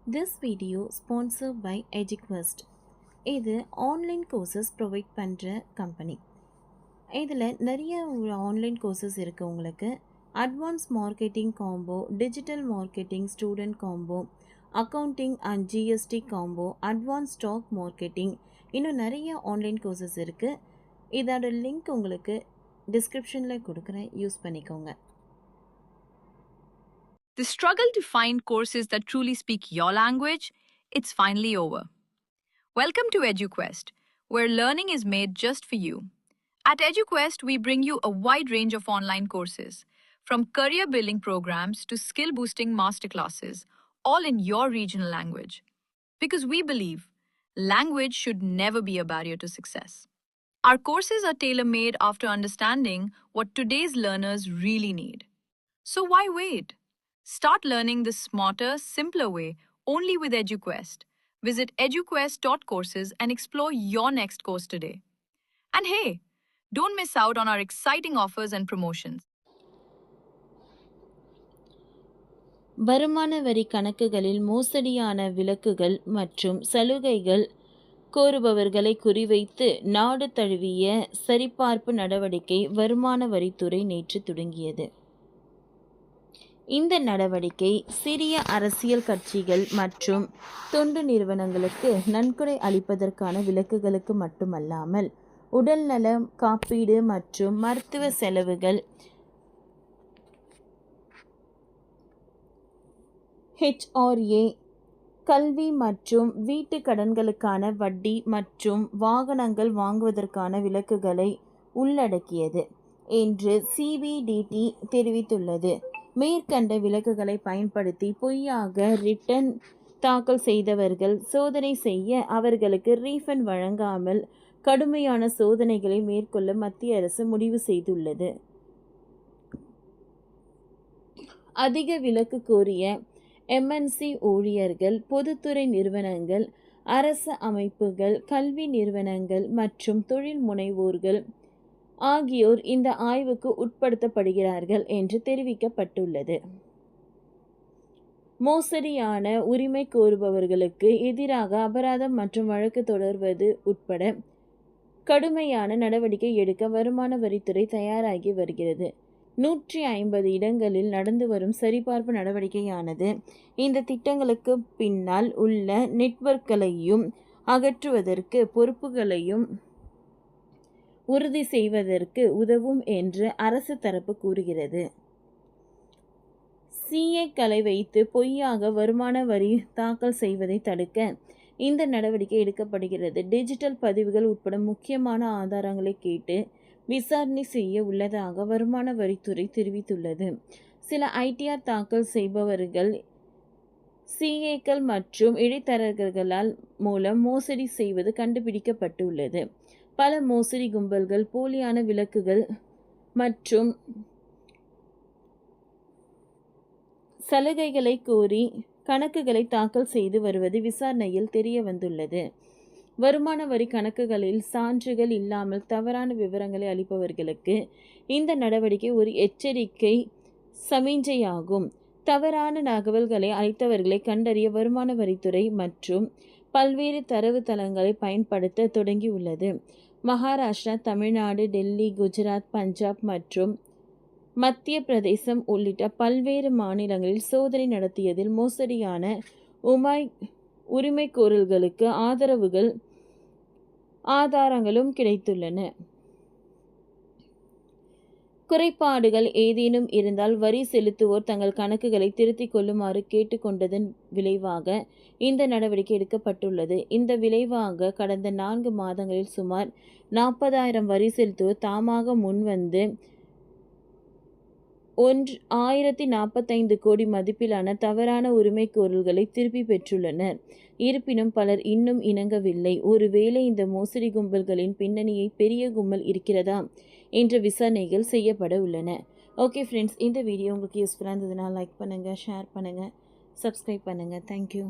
This video sponsored by EduQuest. இது online courses provide பண்ணுற company. இதில் நிறைய ஆன்லைன் கோர்சஸ் இருக்குது. உங்களுக்கு advance marketing combo, digital marketing student combo, accounting and GST combo, advance stock marketing, இன்னும் நிறைய online courses இருக்குது. இதோட லிங்க் உங்களுக்கு டிஸ்கிரிப்ஷனில் கொடுக்குறேன், யூஸ் பண்ணிக்கோங்க. The struggle to find courses that truly speak your language, it's finally over. Welcome to EduQuest, where learning is made just for you. At EduQuest, we bring you a wide range of online courses, from career building programs to skill boosting masterclasses, all in your regional language. Because we believe language should never be a barrier to success. Our courses are tailor made after understanding what today's learners really need. So why wait? Start learning the smarter, simpler way only with EduQuest. Visit eduquest.courses and explore your next course today. And hey, don't miss out on our exciting offers and promotions. வருமான வரி கணக்குகளில் மோசடியான விலக்குகள் மற்றும் சலுகைகள் கோருபவர்களை குறிவைத்து நாடு தழுவிய சரிபார்ப்பு நடவடிக்கை வருமான வரித்துறை நேற்று தொடங்கியது. இந்த நடவடிக்கை சிறிய அரசியல் கட்சிகள் மற்றும் தொண்டு நிறுவனங்களுக்கு நன்கொடை அளிப்பதற்கான விலக்குகளுக்கு மட்டுமல்லாமல் உடல்நலம் காப்பீடு மற்றும் மருத்துவ செலவுகள், HRA, கல்வி மற்றும் வீட்டு கடன்களுக்கான வட்டி மற்றும் வாகனங்கள் வாங்குவதற்கான விலக்குகளை உள்ளடக்கியது என்று CBDT தெரிவித்துள்ளது. மேற்கண்ட விலக்குகளை பயன்படுத்தி பொய்யாக ரிட்டர்ன் தாக்கல் செய்தவர்கள் சோதனை செய்ய அவர்களுக்கு ரீஃபண்ட் வழங்காமல் கடுமையான சோதனைகளை மேற்கொள்ள மத்திய அரசு முடிவு செய்துள்ளது. அதிக விலக்கு கோரிய MNC ஊழியர்கள், பொதுத்துறை நிறுவனங்கள், அரசு அமைப்புகள், கல்வி நிறுவனங்கள் மற்றும் தொழில் முனைவோர்கள் ஆகியோர் இந்த ஆய்வுக்கு உட்படுத்தப்படுகிறார்கள் என்று தெரிவிக்கப்பட்டுள்ளது. மோசடியான உரிமை கோருபவர்களுக்கு எதிராக அபராதம் மற்றும் வழக்கு தொடர்வது உட்பட கடுமையான நடவடிக்கை எடுக்க வருமான வரித்துறை தயாராகி வருகிறது. 150 இடங்களில் நடந்து வரும் சரிபார்ப்பு நடவடிக்கையானது இந்த திட்டங்களுக்கு பின்னால் உள்ள நெட்வொர்க்குகளையும் அகற்றுவதற்கு, பொறுப்புகளையும் உறுதி செய்வதற்கு உதவும் என்று அரசு தரப்பு கூறுகிறது. CA-க்களை வைத்து பொய்யாக வருமான வரி தாக்கல் செய்வதை தடுக்க இந்த நடவடிக்கை எடுக்கப்படுகிறது. டிஜிட்டல் பதிவுகள் உட்பட முக்கியமான ஆதாரங்களை கேட்டு விசாரணை செய்ய உள்ளதாக வருமான வரித்துறை தெரிவித்துள்ளது. சில ITR தாக்கல் செய்பவர்கள் CA-க்கள் மற்றும் இடைத்தரகர்களால் மூலம் மோசடி செய்வது கண்டுபிடிக்கப்பட்டுள்ளது. பல மோசடி கும்பல்கள் போலியான விலக்குகள் மற்றும் சலுகைகளை கோரி கணக்குகளை தாக்கல் செய்து வருவது விசாரணையில் தெரிய வந்துள்ளது. வருமான வரி கணக்குகளில் சான்றுகள் இல்லாமல் தவறான விவரங்களை அளிப்பவர்களுக்கு இந்த நடவடிக்கை ஒரு எச்சரிக்கை சமிஞ்சையாகும். தவறான தகவல்களை அளித்தவர்களை கண்டறிய வருமான வரித்துறை மற்றும் பல்வேறு தரவு தளங்களை பயன்படுத்த தொடங்கியுள்ளது. மகாராஷ்டிரா, தமிழ்நாடு, டெல்லி, குஜராத், பஞ்சாப் மற்றும் மத்திய பிரதேசம் உள்ளிட்ட பல்வேறு மாநிலங்களில் சோதனை நடத்தியதில் மோசடியான உரிமைகோரல்களுக்கு ஆதாரங்களும் கிடைத்துள்ளன. குறைபாடுகள் ஏதேனும் இருந்தால் வரி செலுத்துவோர் தங்கள் கணக்குகளை திருத்திக் கொள்ளுமாறு கேட்டுக்கொண்டதன் விளைவாக இந்த நடவடிக்கை எடுக்கப்பட்டுள்ளது. இந்த விளைவாக கடந்த 4 மாதங்களில் சுமார் 40,000 வரி செலுத்துவோர் தாமாக முன்வந்து 1045 கோடி மதிப்பிலான தவறான உரிமைகோரல்களை திருப்பி பெற்றுள்ளனர். இருப்பினும் பலர் இன்னும் இணங்கவில்லை. ஒருவேளை இந்த மோசடி கும்பல்களின் பின்னணியை பெரிய கும்பல் இருக்கிறதா என்ற விசாரணைகள் செய்யப்பட உள்ளன. ஓகே ஃப்ரெண்ட்ஸ், இந்த வீடியோ உங்களுக்கு யூஸ்ஃபுல்லாக இருந்ததுன்னா லைக் பண்ணுங்கள், ஷேர் பண்ணுங்கள், சப்ஸ்கிரைப் பண்ணுங்கள். தேங்க்யூ.